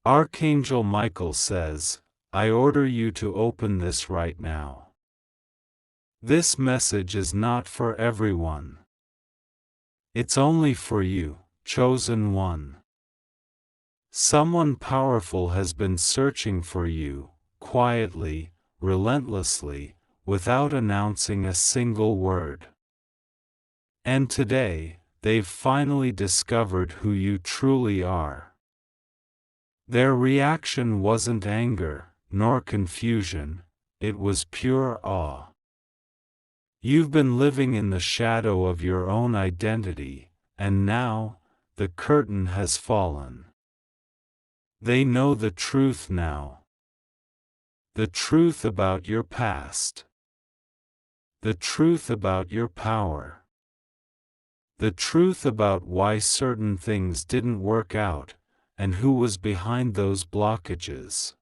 Archangel Michael says, I order you to open this right now. This message is not for everyone. It's only for you, chosen one. Someone powerful has been searching for you, quietly, relentlessly, without announcing a single word. And today, they've finally discovered who you truly are. Their reaction wasn't anger, nor confusion, it was pure awe. You've been living in the shadow of your own identity, and now, the curtain has fallen. They know the truth now. The truth about your past. The truth about your power. The truth about why certain things didn't work out, and who was behind those blockages.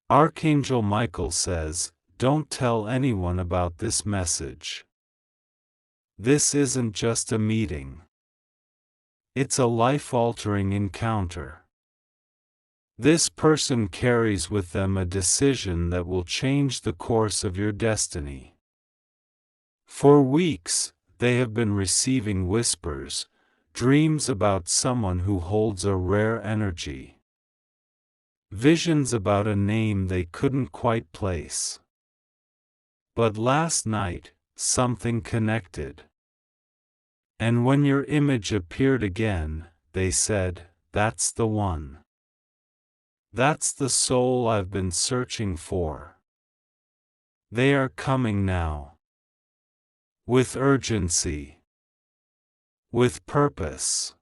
Archangel Michael says, don't tell anyone about this message. This isn't just a meeting. It's a life-altering encounter. This person carries with them a decision that will change the course of your destiny. For weeks, they have been receiving whispers, dreams about someone who holds a rare energy. Visions about a name they couldn't quite place. But last night, something connected. And when your image appeared again, they said, that's the one. That's the soul I've been searching for. They are coming now. With urgency. With purpose.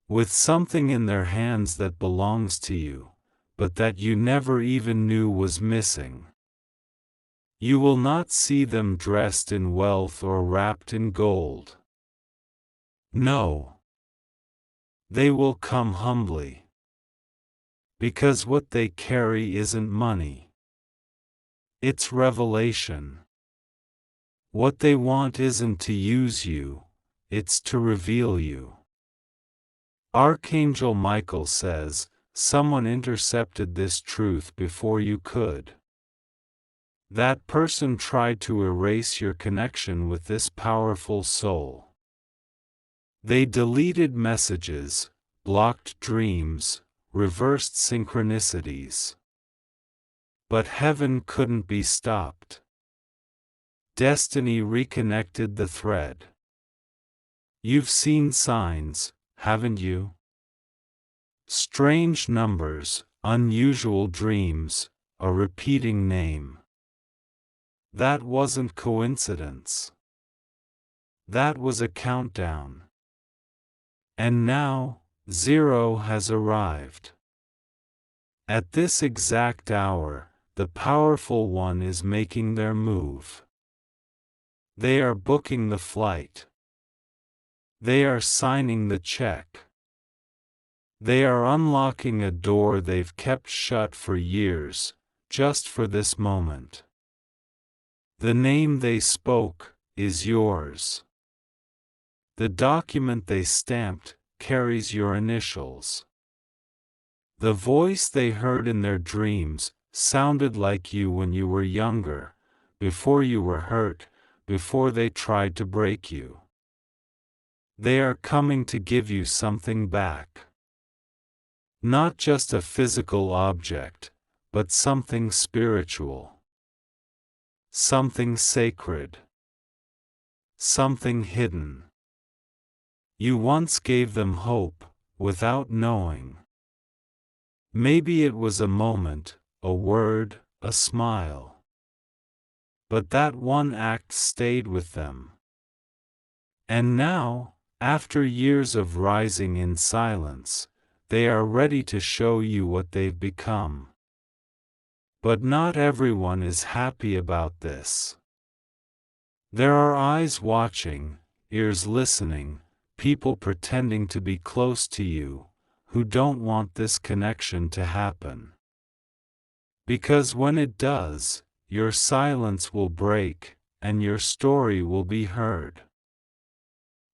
With something in their hands that belongs to you, but that you never even knew was missing. You will not see them dressed in wealth or wrapped in gold. No. They will come humbly. Because what they carry isn't money. It's revelation. What they want isn't to use you, it's to reveal you. Archangel Michael says, someone intercepted this truth before you could. That person tried to erase your connection with this powerful soul. They deleted messages, blocked dreams, reversed synchronicities. But heaven couldn't be stopped. Destiny reconnected the thread. You've seen signs, haven't you? Strange numbers, unusual dreams, a repeating name. That wasn't coincidence. That was a countdown. And now, 0 has arrived. At this exact hour, the powerful one is making their move. They are booking the flight. They are signing the check. They are unlocking a door they've kept shut for years, just for this moment. The name they spoke is yours. The document they stamped carries your initials. The voice they heard in their dreams sounded like you when you were younger, before you were hurt, before they tried to break you. They are coming to give you something back. Not just a physical object, but something spiritual. Something sacred. Something hidden. You once gave them hope, without knowing. Maybe it was a moment, a word, a smile. But that one act stayed with them. And now, after years of rising in silence, they are ready to show you what they've become. But not everyone is happy about this. There are eyes watching, ears listening, people pretending to be close to you, who don't want this connection to happen. Because when it does, your silence will break, and your story will be heard.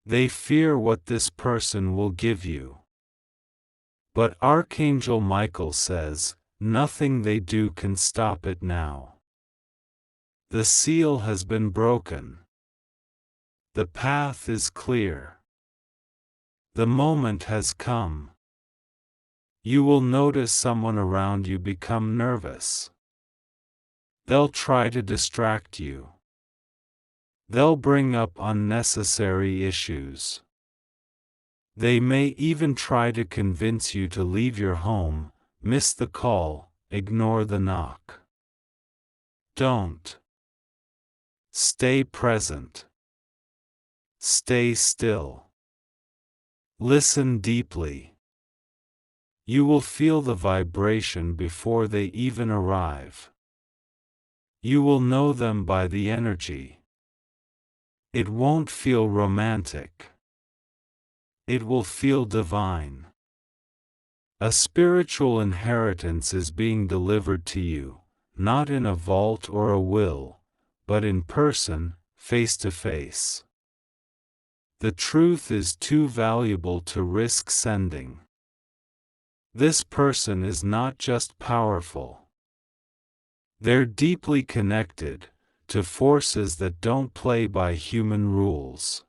They fear what this person will give you. But Archangel Michael says, nothing they do can stop it now. The seal has been broken. The path is clear. The moment has come. You will notice someone around you become nervous. They'll try to distract you. They'll bring up unnecessary issues. They may even try to convince you to leave your home, miss the call, ignore the knock. Don't. Stay present. Stay still. Listen deeply. You will feel the vibration before they even arrive. You will know them by the energy. It won't feel romantic. It will feel divine. A spiritual inheritance is being delivered to you, not in a vault or a will, but in person, face to face. The truth is too valuable to risk sending. This person is not just powerful. They're deeply connected to forces that don't play by human rules.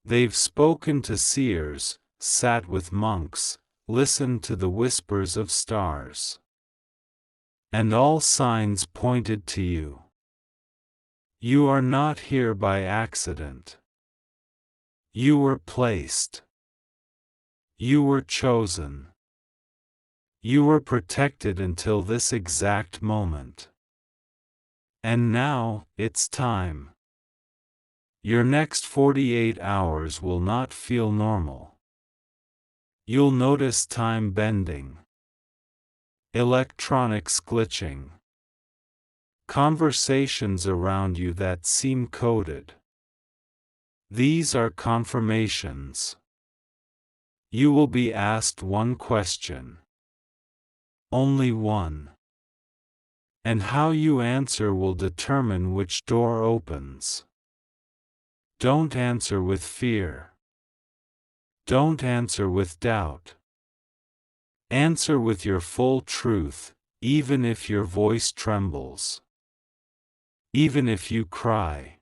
They've spoken to seers, sat with monks, listened to the whispers of stars. And all signs pointed to you. You are not here by accident. You were placed. You were chosen. You were protected until this exact moment. And now, it's time. Your next 48 hours will not feel normal. You'll notice time bending. Electronics glitching. Conversations around you that seem coded. These are confirmations. You will be asked one question. Only one. And how you answer will determine which door opens. Don't answer with fear. Don't answer with doubt. Answer with your full truth, even if your voice trembles. Even if you cry.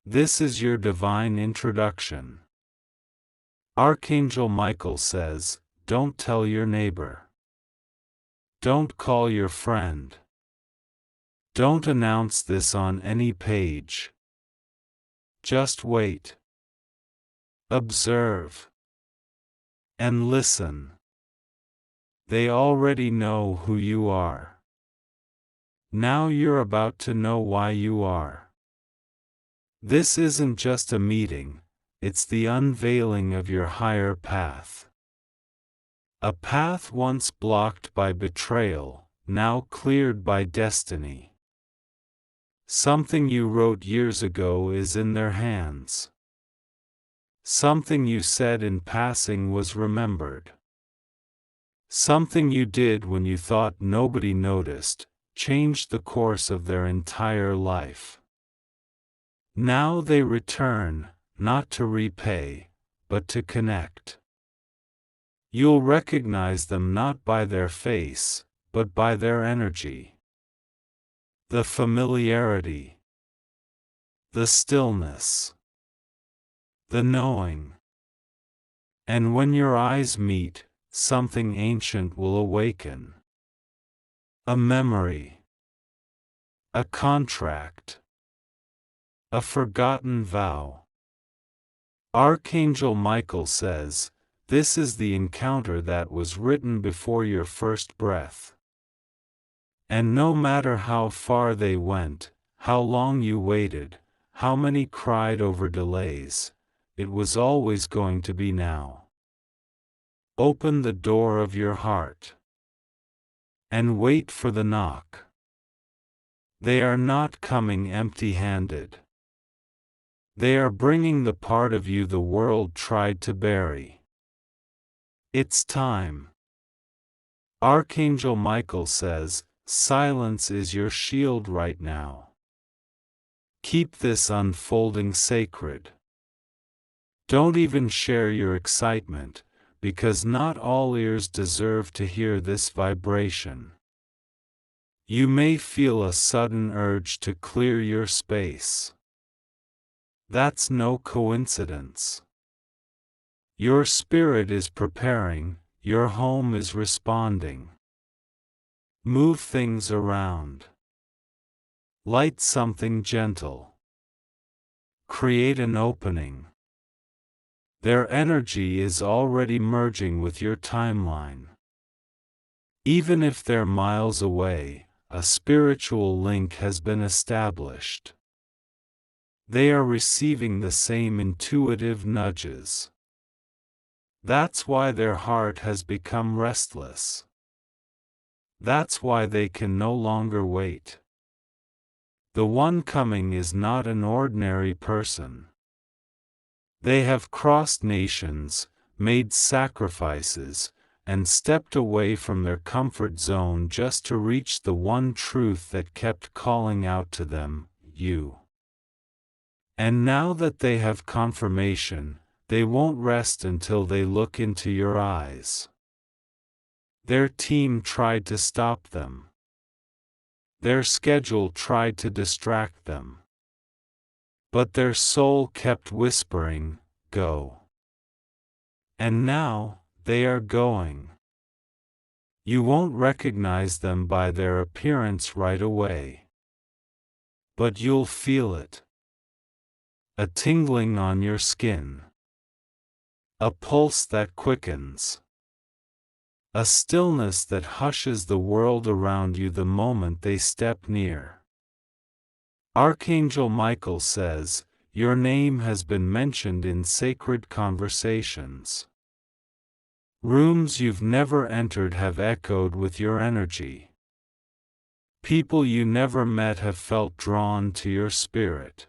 This is your divine introduction. Archangel Michael says, don't tell your neighbor. Don't call your friend. Don't announce this on any page. Just wait. Observe. And listen. They already know who you are. Now you're about to know why you are. This isn't just a meeting, it's the unveiling of your higher path. A path once blocked by betrayal, now cleared by destiny. Something you wrote years ago is in their hands. Something you said in passing was remembered. Something you did when you thought nobody noticed, changed the course of their entire life. Now they return, not to repay, but to connect. You'll recognize them not by their face, but by their energy. The familiarity. The stillness. The knowing. And when your eyes meet, something ancient will awaken. A memory. A contract. A forgotten vow. Archangel Michael says, this is the encounter that was written before your first breath. And no matter how far they went, how long you waited, how many cried over delays, it was always going to be now. Open the door of your heart. And wait for the knock. They are not coming empty-handed. They are bringing the part of you the world tried to bury. It's time. Archangel Michael says, silence is your shield right now. Keep this unfolding sacred. Don't even share your excitement, because not all ears deserve to hear this vibration. You may feel a sudden urge to clear your space. That's no coincidence. Your spirit is preparing, your home is responding. Move things around. Light something gentle. Create an opening. Their energy is already merging with your timeline. Even if they're miles away, a spiritual link has been established. They are receiving the same intuitive nudges. That's why their heart has become restless. That's why they can no longer wait. The one coming is not an ordinary person. They have crossed nations, made sacrifices, and stepped away from their comfort zone just to reach the one truth that kept calling out to them, you. And now that they have confirmation, they won't rest until they look into your eyes. Their team tried to stop them. Their schedule tried to distract them. But their soul kept whispering, go. And now, they are going. You won't recognize them by their appearance right away. But you'll feel it. A tingling on your skin. A pulse that quickens. A stillness that hushes the world around you the moment they step near. Archangel Michael says, your name has been mentioned in sacred conversations. Rooms you've never entered have echoed with your energy. People you never met have felt drawn to your spirit.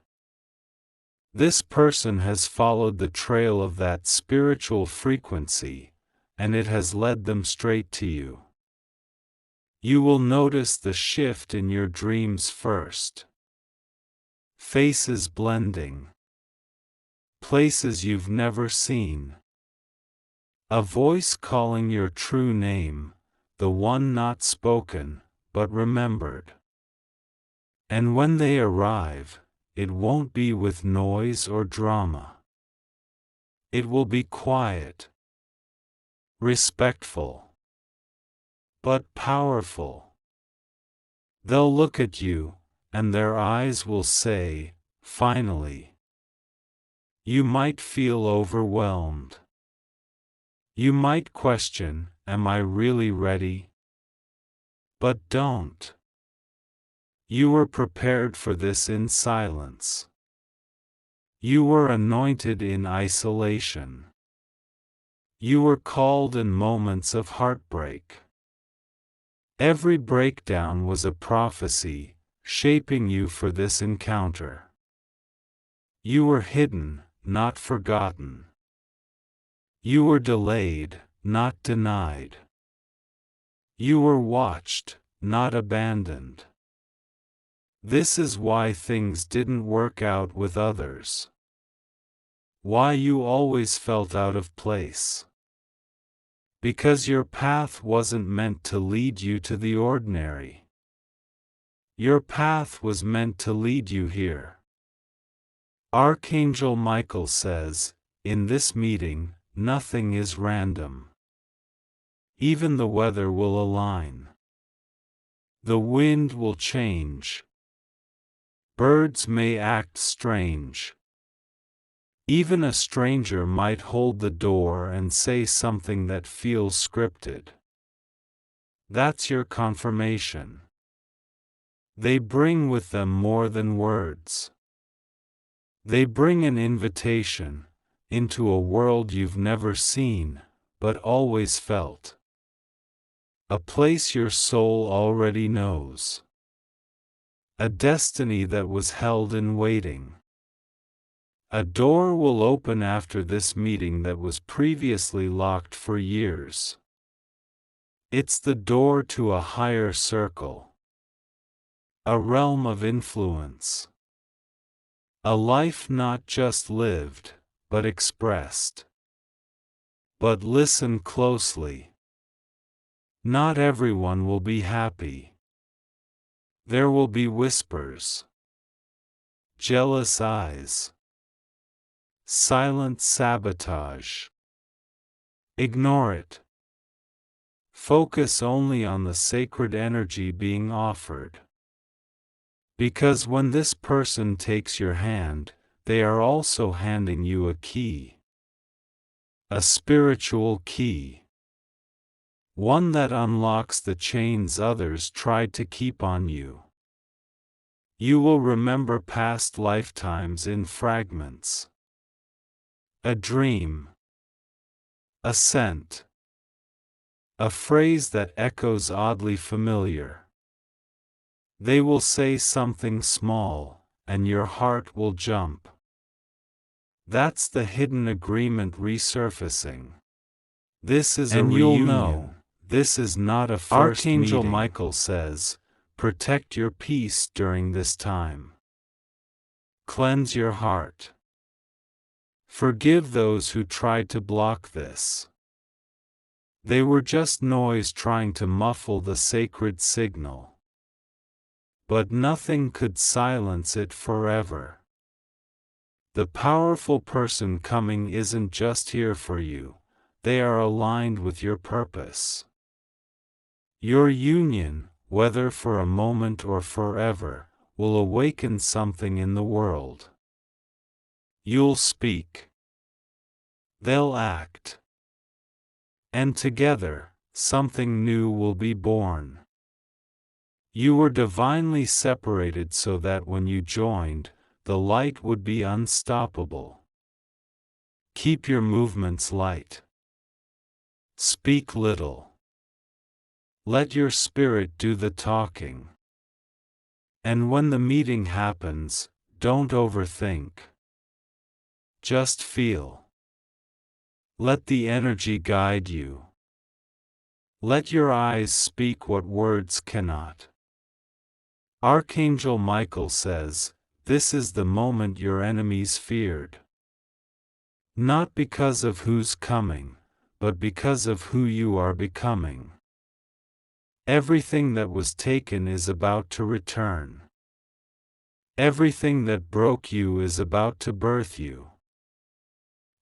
This person has followed the trail of that spiritual frequency, and it has led them straight to you. You will notice the shift in your dreams first. Faces blending. Places you've never seen. A voice calling your true name, the one not spoken, but remembered. And when they arrive, it won't be with noise or drama. It will be quiet, respectful, but powerful. They'll look at you, and their eyes will say, finally. You might feel overwhelmed. You might question, am I really ready? But don't. You were prepared for this in silence. You were anointed in isolation. You were called in moments of heartbreak. Every breakdown was a prophecy, shaping you for this encounter. You were hidden, not forgotten. You were delayed, not denied. You were watched, not abandoned. This is why things didn't work out with others. Why you always felt out of place. Because your path wasn't meant to lead you to the ordinary. Your path was meant to lead you here. Archangel Michael says, in this meeting, nothing is random. Even the weather will align. The wind will change. Birds may act strange. Even a stranger might hold the door and say something that feels scripted. That's your confirmation. They bring with them more than words. They bring an invitation into a world you've never seen, but always felt. A place your soul already knows. A destiny that was held in waiting. A door will open after this meeting that was previously locked for years. It's the door to a higher circle. A realm of influence. A life not just lived, but expressed. But listen closely. Not everyone will be happy. There will be whispers, jealous eyes, silent sabotage. Ignore it. Focus only on the sacred energy being offered. Because when this person takes your hand, they are also handing you a key. A spiritual key. One that unlocks the chains others tried to keep on you. You will remember past lifetimes in fragments. A dream. A scent. A phrase that echoes oddly familiar. They will say something small, and your heart will jump. That's the hidden agreement resurfacing. This is a reunion. You'll know, this is not a first Archangel meeting. Michael says, protect your peace during this time. Cleanse your heart. Forgive those who tried to block this. They were just noise trying to muffle the sacred signal. But nothing could silence it forever. The powerful person coming isn't just here for you, they are aligned with your purpose. Your union, whether for a moment or forever, will awaken something in the world. You'll speak. They'll act. And together, something new will be born. You were divinely separated so that when you joined, the light would be unstoppable. Keep your movements light. Speak little. Let your spirit do the talking. And when the meeting happens, don't overthink. Just feel. Let the energy guide you. Let your eyes speak what words cannot. Archangel Michael says, this is the moment your enemies feared. Not because of who's coming, but because of who you are becoming. Everything that was taken is about to return. Everything that broke you is about to birth you.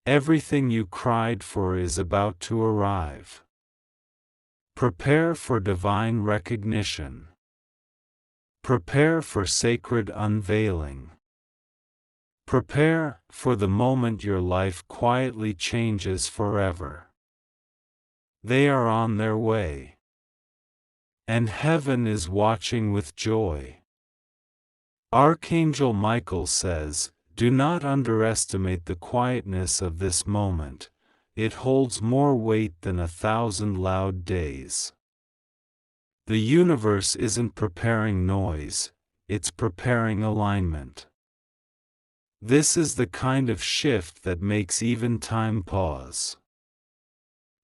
Everything you cried for is about to arrive. Prepare for divine recognition. Prepare for sacred unveiling. Prepare for the moment your life quietly changes forever. They are on their way. And heaven is watching with joy. Archangel Michael says, do not underestimate the quietness of this moment. It holds more weight than 1,000 loud days. The universe isn't preparing noise, it's preparing alignment. This is the kind of shift that makes even time pause.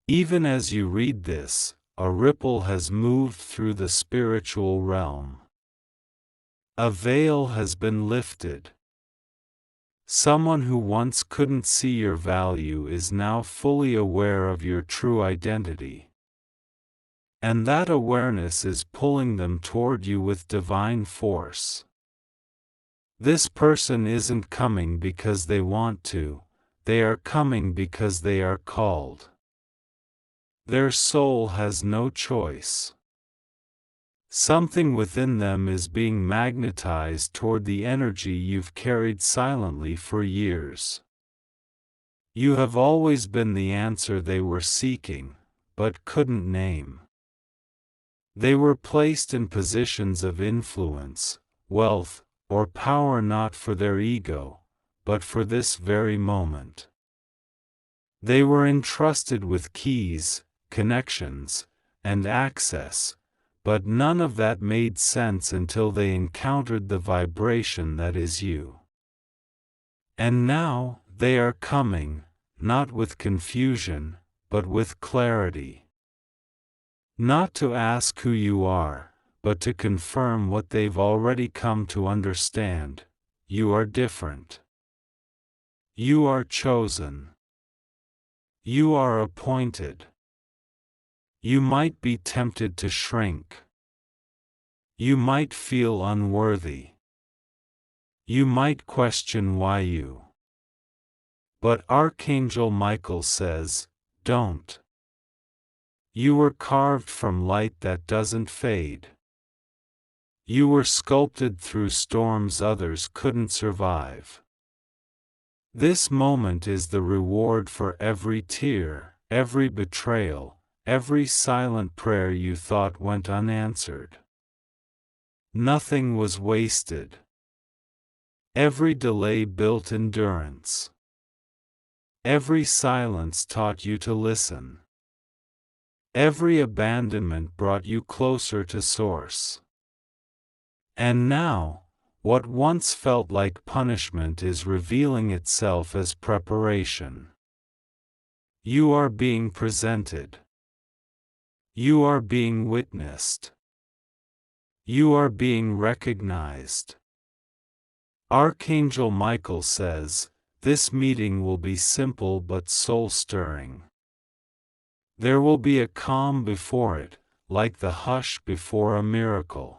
Even as you read this, a ripple has moved through the spiritual realm. A veil has been lifted. Someone who once couldn't see your value is now fully aware of your true identity. And that awareness is pulling them toward you with divine force. This person isn't coming because they want to, they are coming because they are called. Their soul has no choice. Something within them is being magnetized toward the energy you've carried silently for years. You have always been the answer they were seeking, but couldn't name. They were placed in positions of influence, wealth, or power not for their ego, but for this very moment. They were entrusted with keys, connections, and access, but none of that made sense until they encountered the vibration that is you. And now, they are coming, not with confusion, but with clarity. Not to ask who you are, but to confirm what they've already come to understand: you are different. You are chosen. You are appointed. You might be tempted to shrink. You might feel unworthy. You might question why you. But Archangel Michael says, don't. You were carved from light that doesn't fade. You were sculpted through storms others couldn't survive. This moment is the reward for every tear, every betrayal, every silent prayer you thought went unanswered. Nothing was wasted. Every delay built endurance. Every silence taught you to listen. Every abandonment brought you closer to Source. And now, what once felt like punishment is revealing itself as preparation. You are being presented. You are being witnessed. You are being recognized. Archangel Michael says, this meeting will be simple but soul-stirring. There will be a calm before it, like the hush before a miracle.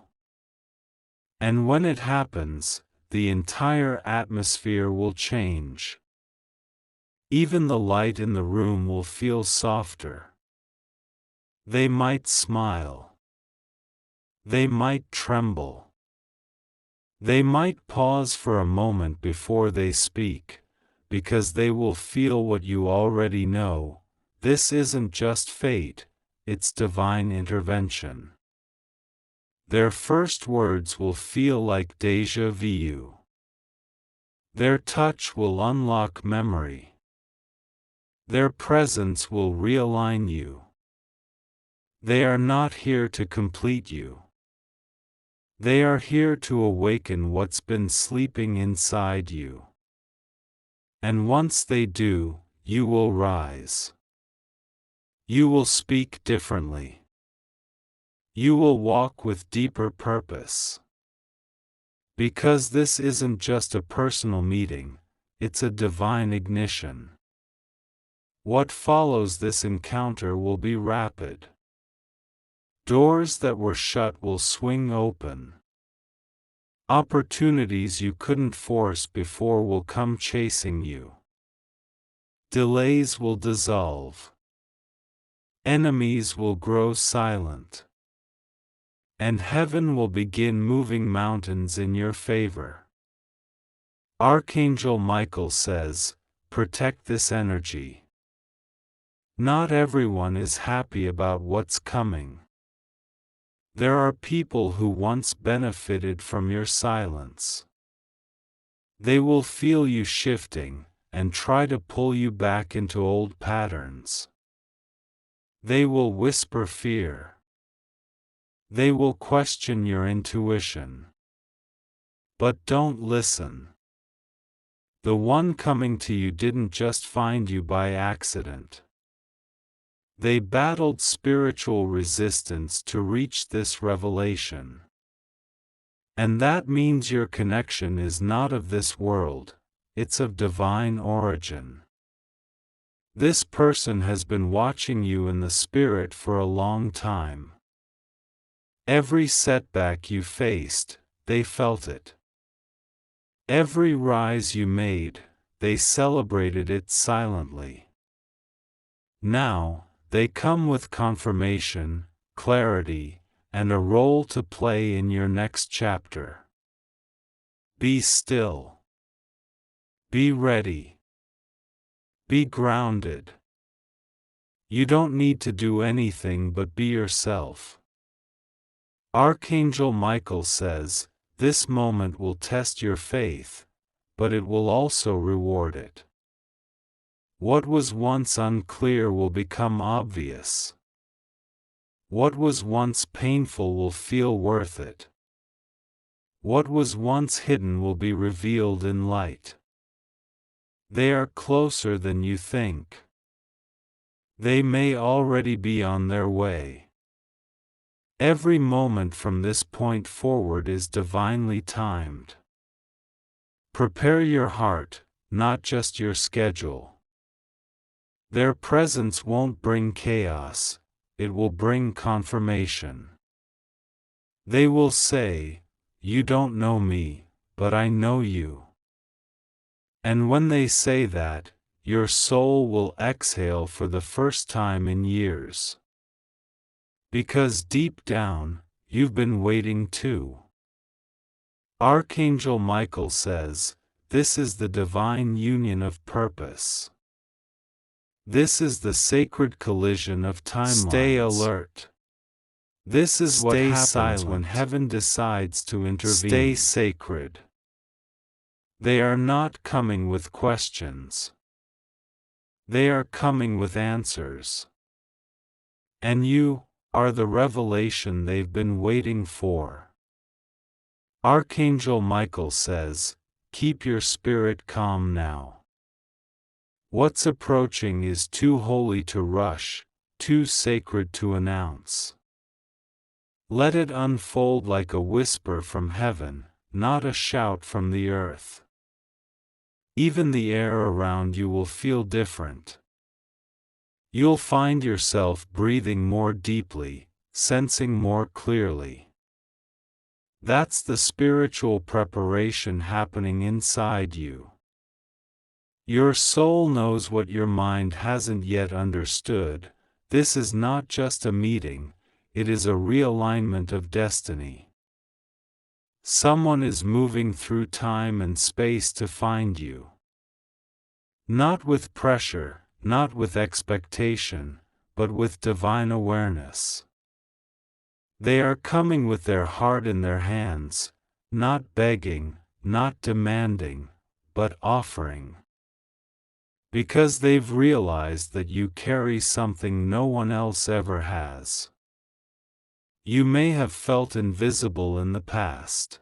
And when it happens, the entire atmosphere will change. Even the light in the room will feel softer. They might smile. They might tremble. They might pause for a moment before they speak, because they will feel what you already know. This isn't just fate, it's divine intervention. Their first words will feel like déjà vu. Their touch will unlock memory. Their presence will realign you. They are not here to complete you. They are here to awaken what's been sleeping inside you. And once they do, you will rise. You will speak differently. You will walk with deeper purpose. Because this isn't just a personal meeting, it's a divine ignition. What follows this encounter will be rapid. Doors that were shut will swing open. Opportunities you couldn't force before will come chasing you. Delays will dissolve. Enemies will grow silent. And heaven will begin moving mountains in your favor. Archangel Michael says, protect this energy. Not everyone is happy about what's coming. There are people who once benefited from your silence. They will feel you shifting, and try to pull you back into old patterns. They will whisper fear. They will question your intuition. But don't listen. The one coming to you didn't just find you by accident. They battled spiritual resistance to reach this revelation. And that means your connection is not of this world, it's of divine origin. This person has been watching you in the spirit for a long time. Every setback you faced, they felt it. Every rise you made, they celebrated it silently. Now, they come with confirmation, clarity, and a role to play in your next chapter. Be still. Be ready. Be grounded. You don't need to do anything but be yourself. Archangel Michael says, this moment will test your faith, but it will also reward it. What was once unclear will become obvious. What was once painful will feel worth it. What was once hidden will be revealed in light. They are closer than you think. They may already be on their way. Every moment from this point forward is divinely timed. Prepare your heart, not just your schedule. Their presence won't bring chaos, it will bring confirmation. They will say, "You don't know me, but I know you." And when they say that, your soul will exhale for the first time in years. Because deep down, you've been waiting too. Archangel Michael says, this is the divine union of purpose. This is the sacred collision of timelines. Stay alert. This is what happens when heaven decides to intervene. Stay sacred. They are not coming with questions. They are coming with answers. And you are the revelation they've been waiting for. Archangel Michael says, keep your spirit calm now. What's approaching is too holy to rush, too sacred to announce. Let it unfold like a whisper from heaven, not a shout from the earth. Even the air around you will feel different. You'll find yourself breathing more deeply, sensing more clearly. That's the spiritual preparation happening inside you. Your soul knows what your mind hasn't yet understood. This is not just a meeting, it is a realignment of destiny. Someone is moving through time and space to find you. Not with pressure, not with expectation, but with divine awareness. They are coming with their heart in their hands, not begging, not demanding, but offering. Because they've realized that you carry something no one else ever has. You may have felt invisible in the past.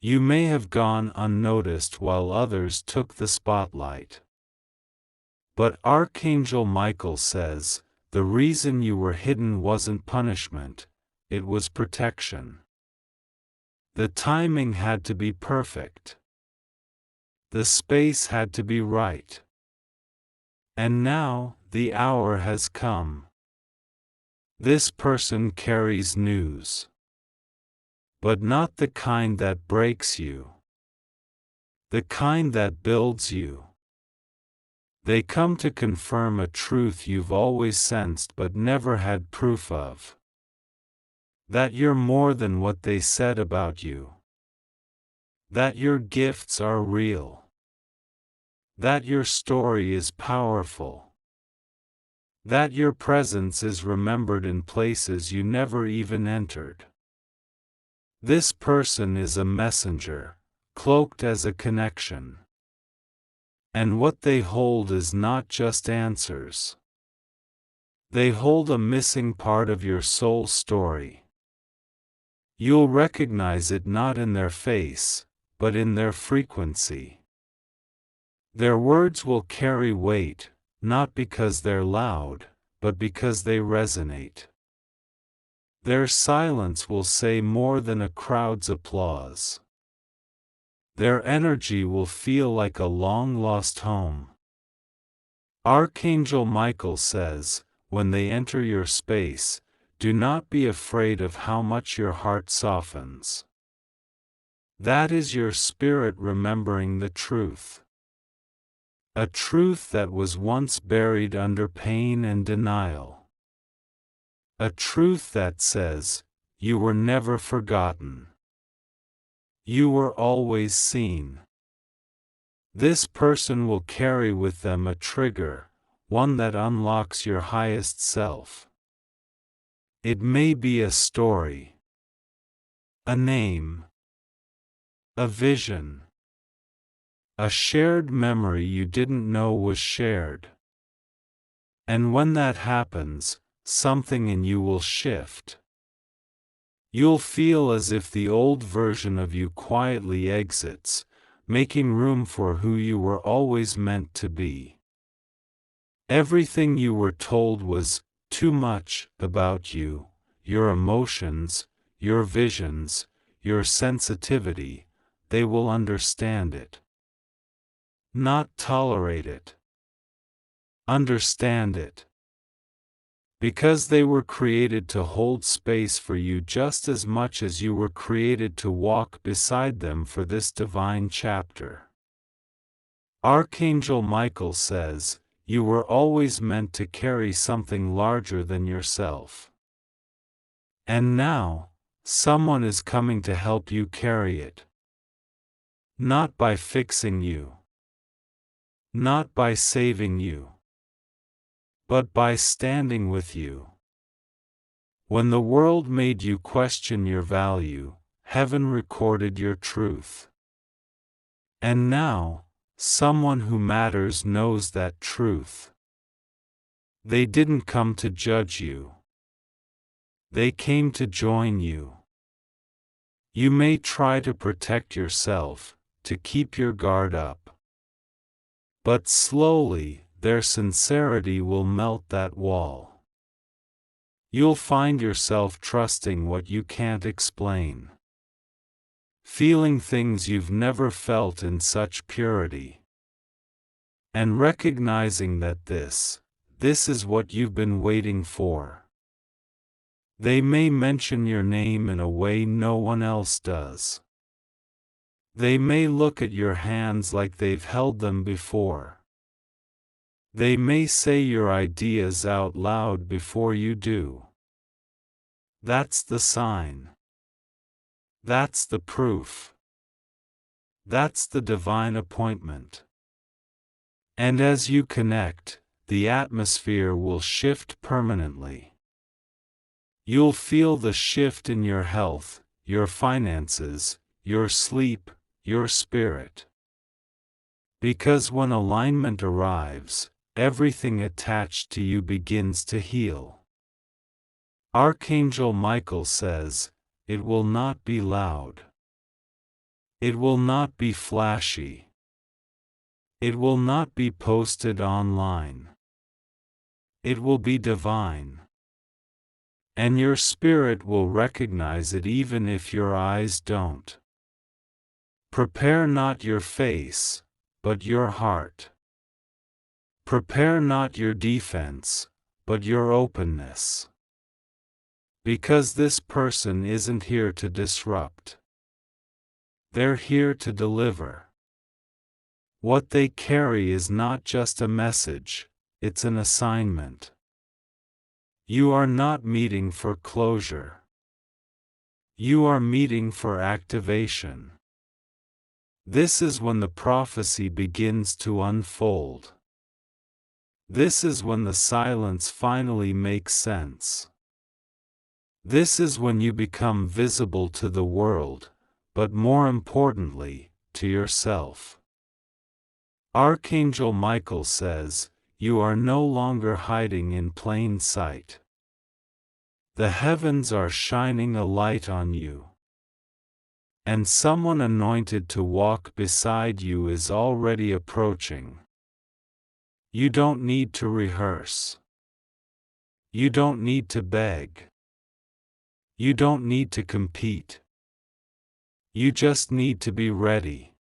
You may have gone unnoticed while others took the spotlight. But Archangel Michael says, the reason you were hidden wasn't punishment, it was protection. The timing had to be perfect. The space had to be right. And now, the hour has come. This person carries news. But not the kind that breaks you. The kind that builds you. They come to confirm a truth you've always sensed but never had proof of. That you're more than what they said about you. That your gifts are real. That your story is powerful. That your presence is remembered in places you never even entered. This person is a messenger, cloaked as a connection. And what they hold is not just answers. They hold a missing part of your soul story. You'll recognize it not in their face, but in their frequency. Their words will carry weight, not because they're loud, but because they resonate. Their silence will say more than a crowd's applause. Their energy will feel like a long-lost home. Archangel Michael says, when they enter your space, do not be afraid of how much your heart softens. That is your spirit remembering the truth. A truth that was once buried under pain and denial. A truth that says, you were never forgotten. You were always seen. This person will carry with them a trigger, one that unlocks your highest self. It may be a story, a name, a vision. A shared memory you didn't know was shared. And when that happens, something in you will shift. You'll feel as if the old version of you quietly exits, making room for who you were always meant to be. Everything you were told was too much about you, your emotions, your visions, your sensitivity, they will understand it. Not tolerate it. Understand it. Because they were created to hold space for you just as much as you were created to walk beside them for this divine chapter. Archangel Michael says, you were always meant to carry something larger than yourself. And now, someone is coming to help you carry it. Not by fixing you. Not by saving you. But by standing with you. When the world made you question your value, heaven recorded your truth. And now, someone who matters knows that truth. They didn't come to judge you. They came to join you. You may try to protect yourself, to keep your guard up. But slowly, their sincerity will melt that wall. You'll find yourself trusting what you can't explain. Feeling things you've never felt in such purity. And recognizing that this is what you've been waiting for. They may mention your name in a way no one else does. They may look at your hands like they've held them before. They may say your ideas out loud before you do. That's the sign. That's the proof. That's the divine appointment. And as you connect, the atmosphere will shift permanently. You'll feel the shift in your health, your finances, your sleep, your spirit. Because when alignment arrives, everything attached to you begins to heal. Archangel Michael says, it will not be loud. It will not be flashy. It will not be posted online. It will be divine. And your spirit will recognize it even if your eyes don't. Prepare not your face, but your heart. Prepare not your defense, but your openness. Because this person isn't here to disrupt. They're here to deliver. What they carry is not just a message, it's an assignment. You are not meeting for closure. You are meeting for activation. This is when the prophecy begins to unfold. This is when the silence finally makes sense. This is when you become visible to the world, but more importantly, to yourself. Archangel Michael says, you are no longer hiding in plain sight. The heavens are shining a light on you. And someone anointed to walk beside you is already approaching. You don't need to rehearse. You don't need to beg. You don't need to compete. You just need to be ready.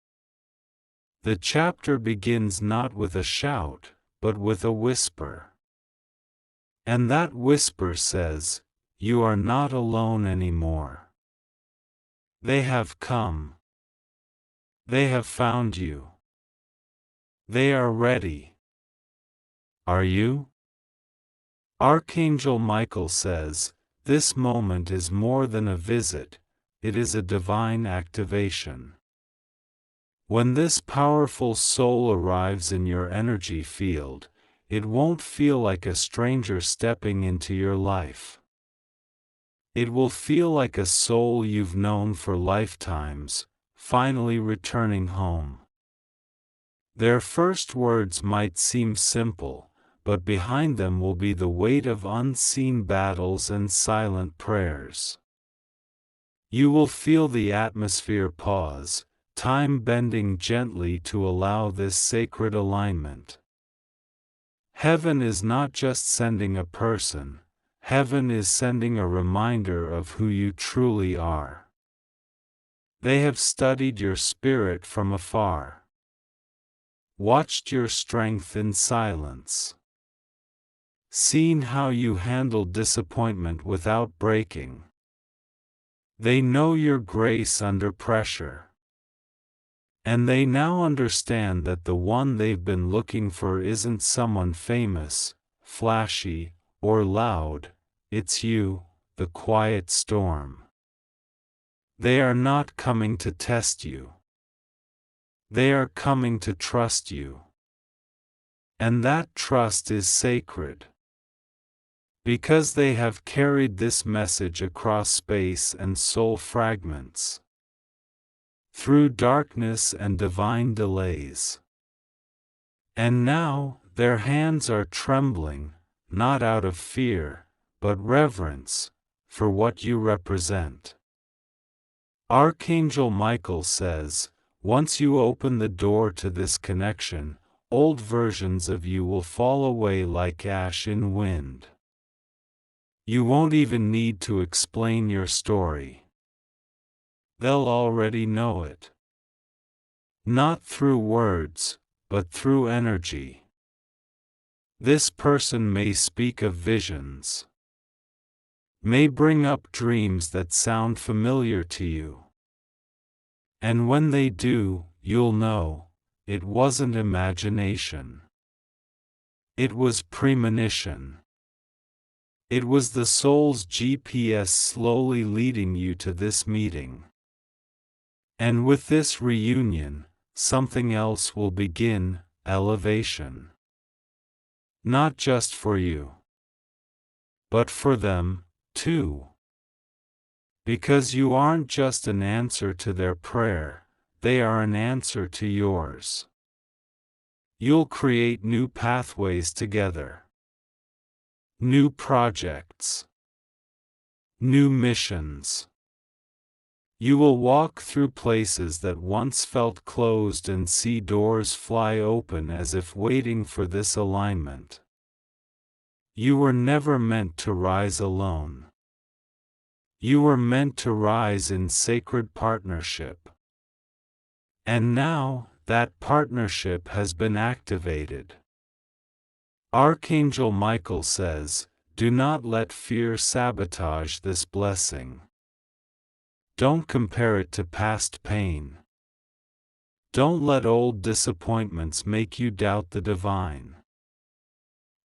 The chapter begins not with a shout, but with a whisper. And that whisper says, you are not alone anymore. They have come. They have found you. They are ready. Are you? Archangel Michael says, this moment is more than a visit, it is a divine activation. When this powerful soul arrives in your energy field, it won't feel like a stranger stepping into your life. It will feel like a soul you've known for lifetimes, finally returning home. Their first words might seem simple, but behind them will be the weight of unseen battles and silent prayers. You will feel the atmosphere pause, time bending gently to allow this sacred alignment. Heaven is not just sending a person, heaven is sending a reminder of who you truly are. They have studied your spirit from afar. Watched your strength in silence. seen how you handled disappointment without breaking. They know your grace under pressure. And they now understand that the one they've been looking for isn't someone famous, flashy, or loud. It's you, the quiet storm. They are not coming to test you. They are coming to trust you. And that trust is sacred. Because they have carried this message across space and soul fragments, through darkness and divine delays. And now, their hands are trembling, not out of fear, but reverence, for what you represent. Archangel Michael says, once you open the door to this connection, old versions of you will fall away like ash in wind. You won't even need to explain your story. They'll already know it. Not through words, but through energy. This person may speak of visions, may bring up dreams that sound familiar to you. And when they do, you'll know, it wasn't imagination. It was premonition. It was the soul's GPS slowly leading you to this meeting. And with this reunion, something else will begin, elevation. Not just for you, but for them, too. Because you aren't just an answer to their prayer, they are an answer to yours. You'll create new pathways together. New projects. New missions. You will walk through places that once felt closed and see doors fly open as if waiting for this alignment. You were never meant to rise alone. You were meant to rise in sacred partnership. And now, that partnership has been activated. Archangel Michael says, do not let fear sabotage this blessing. Don't compare it to past pain. Don't let old disappointments make you doubt the divine.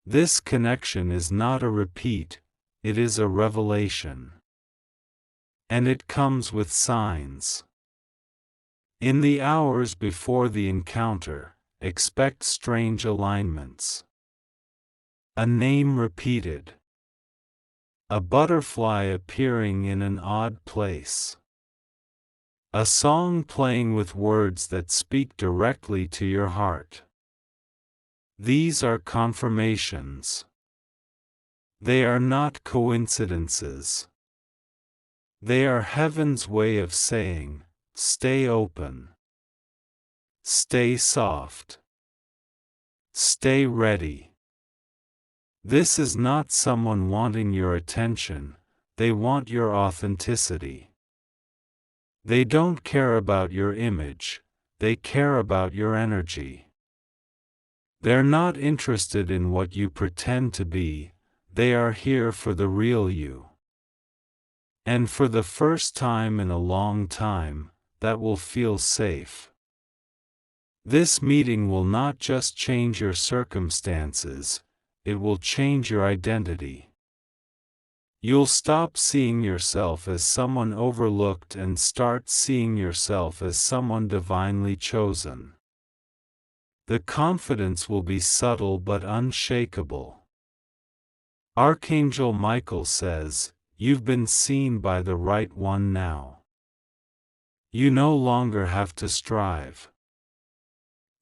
This connection is not a repeat, it is a revelation. And it comes with signs. In the hours before the encounter, expect strange alignments. A name repeated. A butterfly appearing in an odd place. A song playing with words that speak directly to your heart. These are confirmations. They are not coincidences. They are heaven's way of saying, stay open. Stay soft. Stay ready. This is not someone wanting your attention, they want your authenticity. They don't care about your image, they care about your energy. They're not interested in what you pretend to be, they are here for the real you. And for the first time in a long time, that will feel safe. This meeting will not just change your circumstances, it will change your identity. You'll stop seeing yourself as someone overlooked and start seeing yourself as someone divinely chosen. The confidence will be subtle but unshakable. Archangel Michael says, you've been seen by the right one now. You no longer have to strive.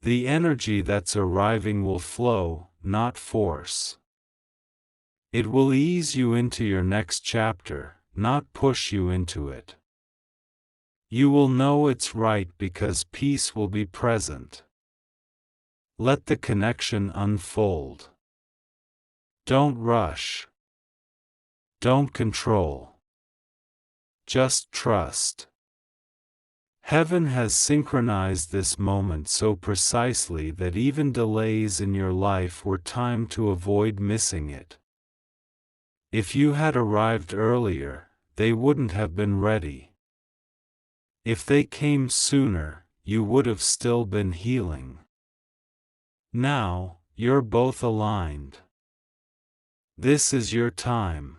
The energy that's arriving will flow, not force. It will ease you into your next chapter, not push you into it. You will know it's right because peace will be present. Let the connection unfold. Don't rush. Don't control. Just trust. Heaven has synchronized this moment so precisely that even delays in your life were timed to avoid missing it. If you had arrived earlier, they wouldn't have been ready. If they came sooner, you would have still been healing. Now, you're both aligned. This is your time.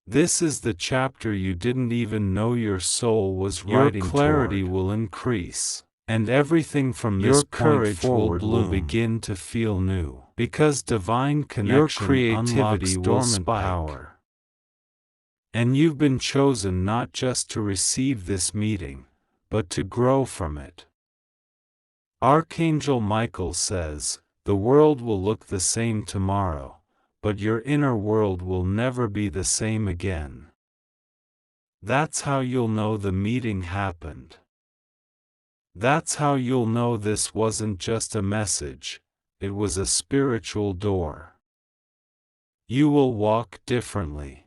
This is the chapter you didn't even know your soul was writing toward. Your clarity will increase, and everything from this point forward will begin to feel new, because divine connection unlocks dormant power. And you've been chosen not just to receive this meeting, but to grow from it. Archangel Michael says, "The world will look the same tomorrow, but your inner world will never be the same again." That's how you'll know the meeting happened. That's how you'll know this wasn't just a message, it was a spiritual door. You will walk differently,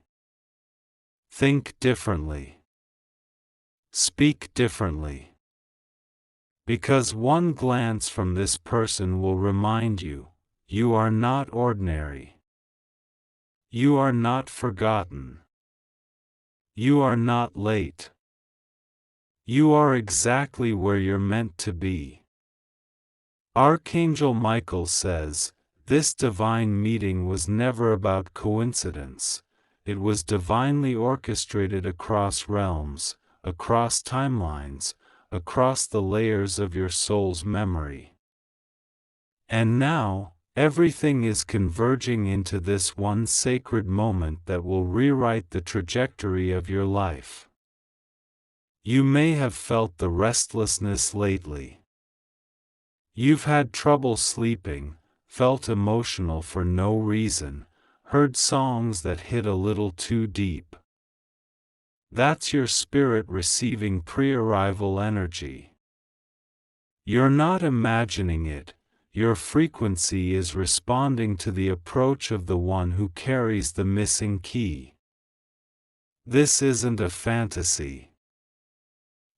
think differently, speak differently. Because one glance from this person will remind you, you are not ordinary. You are not forgotten. You are not late. You are exactly where you're meant to be. Archangel Michael says, this divine meeting was never about coincidence. It was divinely orchestrated across realms, across timelines, across the layers of your soul's memory. And now, everything is converging into this one sacred moment that will rewrite the trajectory of your life. You may have felt the restlessness lately. You've had trouble sleeping, felt emotional for no reason, heard songs that hit a little too deep. That's your spirit receiving pre-arrival energy. You're not imagining it. Your frequency is responding to the approach of the one who carries the missing key. This isn't a fantasy.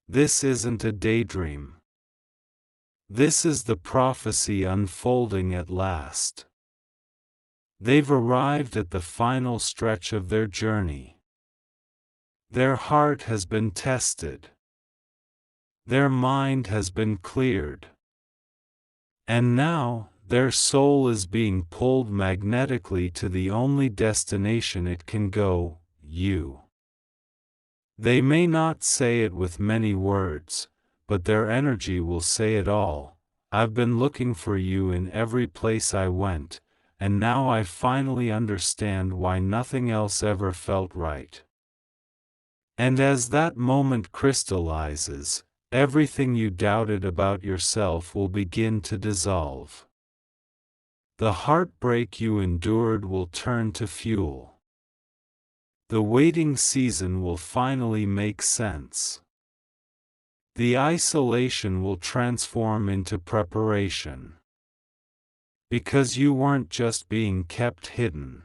This isn't a daydream. This is the prophecy unfolding at last. They've arrived at the final stretch of their journey. Their heart has been tested. Their mind has been cleared. And now, their soul is being pulled magnetically to the only destination it can go, you. They may not say it with many words, but their energy will say it all. I've been looking for you in every place I went, and now I finally understand why nothing else ever felt right. And as that moment crystallizes, everything you doubted about yourself will begin to dissolve. The heartbreak you endured will turn to fuel. The waiting season will finally make sense. The isolation will transform into preparation. Because you weren't just being kept hidden.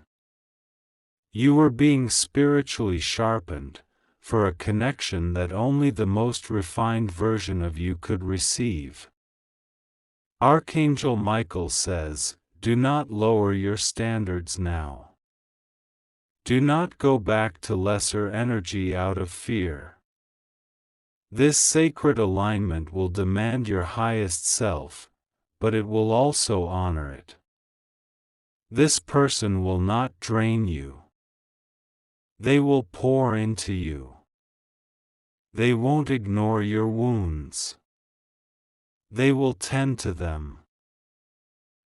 You were being spiritually sharpened, for a connection that only the most refined version of you could receive. Archangel Michael says, do not lower your standards now. Do not go back to lesser energy out of fear. This sacred alignment will demand your highest self, but it will also honor it. This person will not drain you. They will pour into you. They won't ignore your wounds. They will tend to them.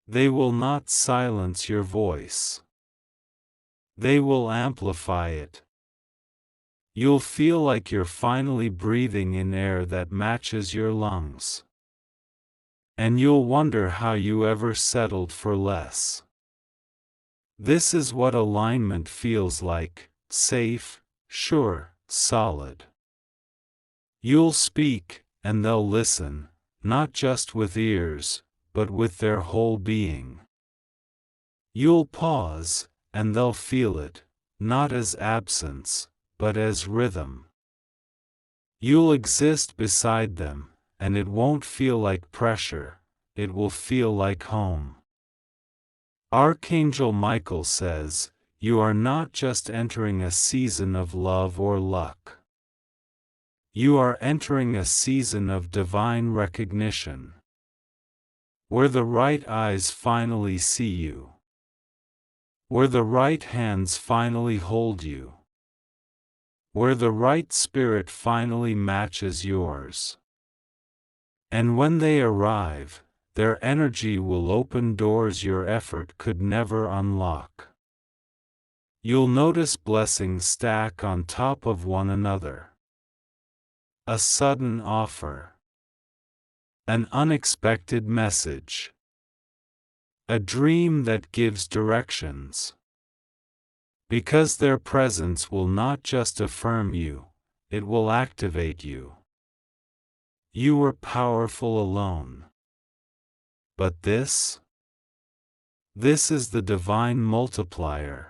They will not silence your voice. They will amplify it. You'll feel like you're finally breathing in air that matches your lungs. And you'll wonder how you ever settled for less. This is what alignment feels like, safe, sure, solid. You'll speak, and they'll listen, not just with ears, but with their whole being. You'll pause, and they'll feel it, not as absence, but as rhythm. You'll exist beside them, and it won't feel like pressure, it will feel like home. Archangel Michael says, you are not just entering a season of love or luck. You are entering a season of divine recognition, where the right eyes finally see you, where the right hands finally hold you, where the right spirit finally matches yours. And when they arrive, their energy will open doors your effort could never unlock. You'll notice blessings stack on top of one another. A sudden offer. An unexpected message. A dream that gives directions. Because their presence will not just affirm you, it will activate you. You were powerful alone. But this is the divine multiplier.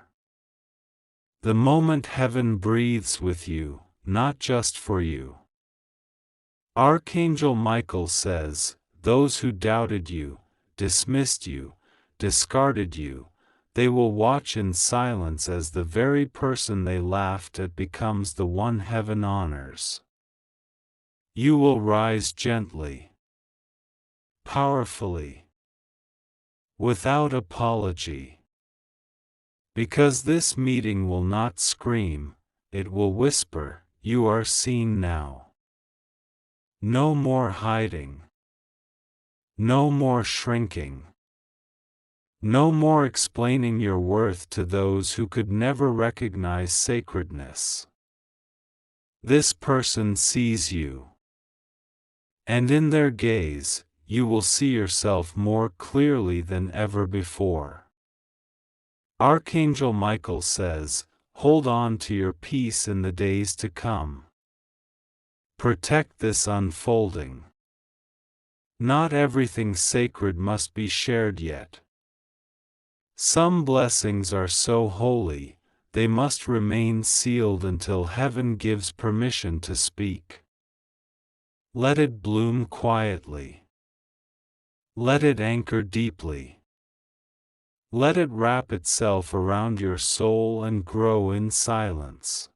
The moment heaven breathes with you, not just for you. Archangel Michael says, those who doubted you, dismissed you, discarded you, they will watch in silence as the very person they laughed at becomes the one heaven honors. You will rise gently, powerfully, without apology. Because this meeting will not scream, it will whisper, you are seen now. No more hiding. No more shrinking. No more explaining your worth to those who could never recognize sacredness. This person sees you. And in their gaze, you will see yourself more clearly than ever before. Archangel Michael says, hold on to your peace in the days to come. Protect this unfolding. Not everything sacred must be shared yet. Some blessings are so holy, they must remain sealed until heaven gives permission to speak. Let it bloom quietly. Let it anchor deeply. Let it wrap itself around your soul and grow in silence.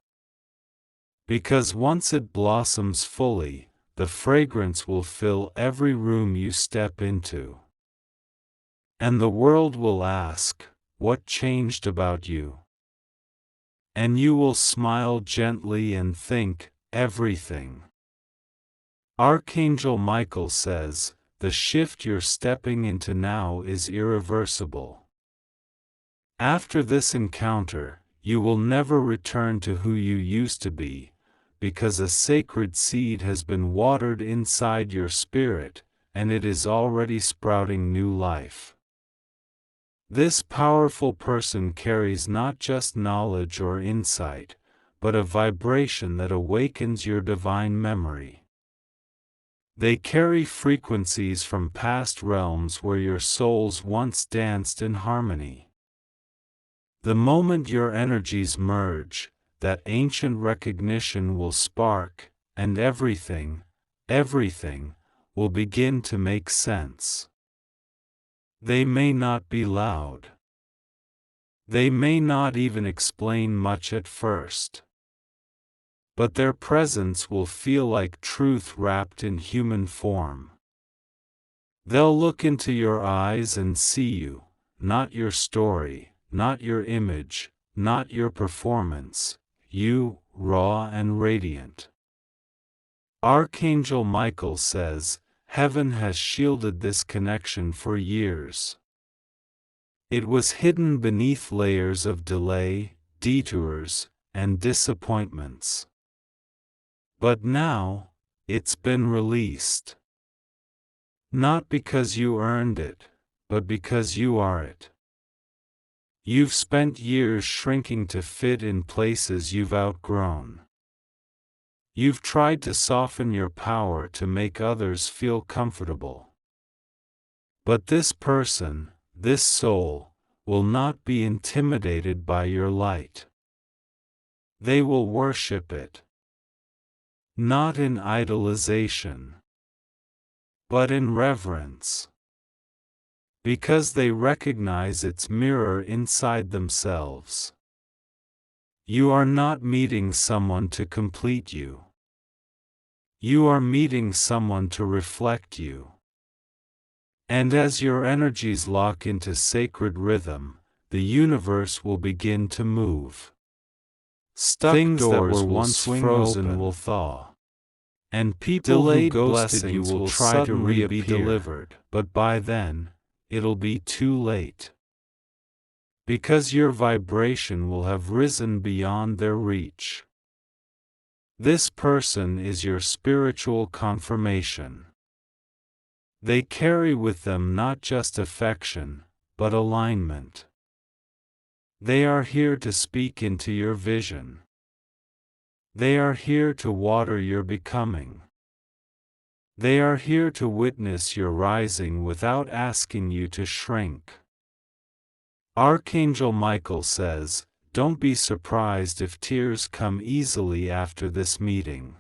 Because once it blossoms fully, the fragrance will fill every room you step into. And the world will ask, what changed about you? And you will smile gently and think, everything. Archangel Michael says, the shift you're stepping into now is irreversible. After this encounter, you will never return to who you used to be, because a sacred seed has been watered inside your spirit, and it is already sprouting new life. This powerful person carries not just knowledge or insight, but a vibration that awakens your divine memory. They carry frequencies from past realms where your souls once danced in harmony. The moment your energies merge, that ancient recognition will spark, and everything will begin to make sense. They may not be loud. They may not even explain much at first. But their presence will feel like truth wrapped in human form. They'll look into your eyes and see you, not your story, not your image, not your performance, you, raw and radiant. Archangel Michael says, heaven has shielded this connection for years. It was hidden beneath layers of delay, detours, and disappointments. But now, it's been released. Not because you earned it, but because you are it. You've spent years shrinking to fit in places you've outgrown. You've tried to soften your power to make others feel comfortable. But this person, this soul, will not be intimidated by your light. They will worship it. not in idolization, but in reverence, because they recognize its mirror inside themselves. You are not meeting someone to complete you. You are meeting someone to reflect you. And as your energies lock into sacred rhythm, the universe will begin to move. Stuck Things that doors were once frozen will thaw. And people who ghosted you will try to be delivered, but by then, it'll be too late. Because your vibration will have risen beyond their reach. This person is your spiritual confirmation. They carry with them not just affection, but alignment. They are here to speak into your vision. They are here to water your becoming. They are here to witness your rising without asking you to shrink. Archangel Michael says, don't be surprised if tears come easily after this meeting.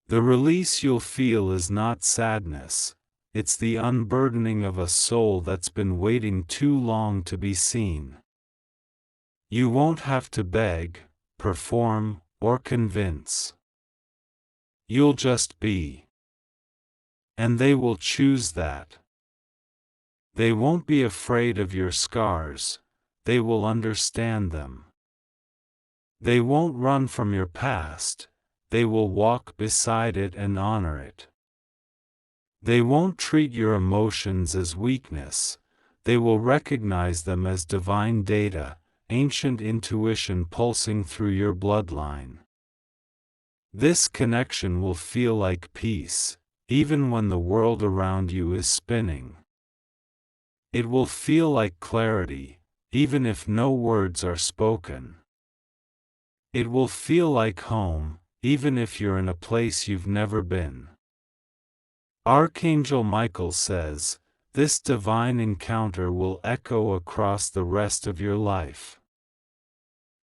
The release you'll feel is not sadness, it's the unburdening of a soul that's been waiting too long to be seen. You won't have to beg, perform, or convince. You'll just be. And they will choose that. They won't be afraid of your scars, they will understand them. They won't run from your past, they will walk beside it and honor it. They won't treat your emotions as weakness, they will recognize them as divine data, ancient intuition pulsing through your bloodline. This connection will feel like peace, even when the world around you is spinning. It will feel like clarity, even if no words are spoken. It will feel like home, even if you're in a place you've never been. Archangel Michael says, this divine encounter will echo across the rest of your life.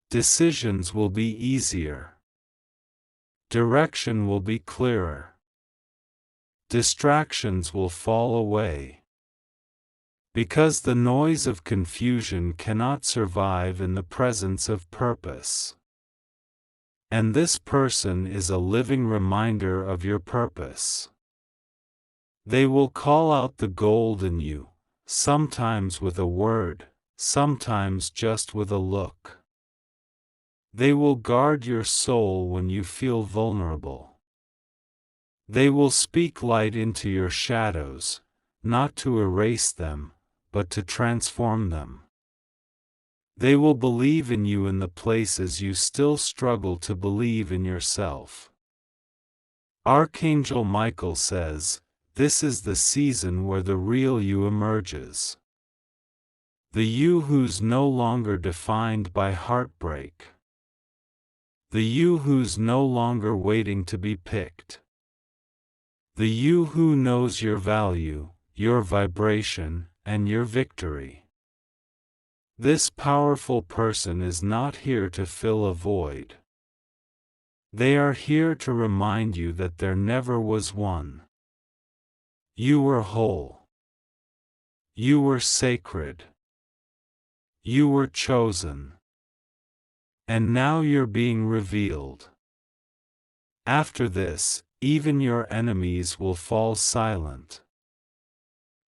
Decisions will be easier. Direction will be clearer. Distractions will fall away. Because the noise of confusion cannot survive in the presence of purpose. And this person is a living reminder of your purpose. They will call out the gold in you, sometimes with a word, sometimes just with a look. They will guard your soul when you feel vulnerable. They will speak light into your shadows, not to erase them, but to transform them. They will believe in you in the places you still struggle to believe in yourself. Archangel Michael says, this is the season where the real you emerges. The you who's no longer defined by heartbreak. The you who's no longer waiting to be picked. The you who knows your value, your vibration, and your victory. This powerful person is not here to fill a void. They are here to remind you that there never was one. You were whole. You were sacred. You were chosen. And now you're being revealed. After this, even your enemies will fall silent.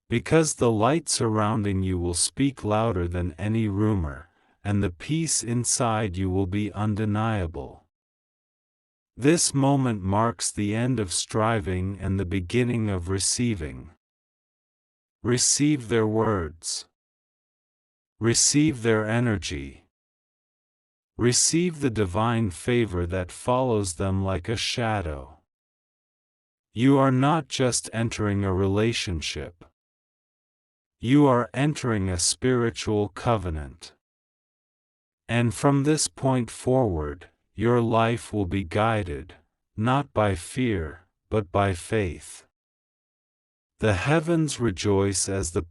Because the light surrounding you will speak louder than any rumor, and the peace inside you will be undeniable. This moment marks the end of striving and the beginning of receiving. Receive their words. Receive their energy. Receive the divine favor that follows them like a shadow. You are not just entering a relationship. You are entering a spiritual covenant. And from this point forward, your life will be guided, not by fear, but by faith. The heavens rejoice as the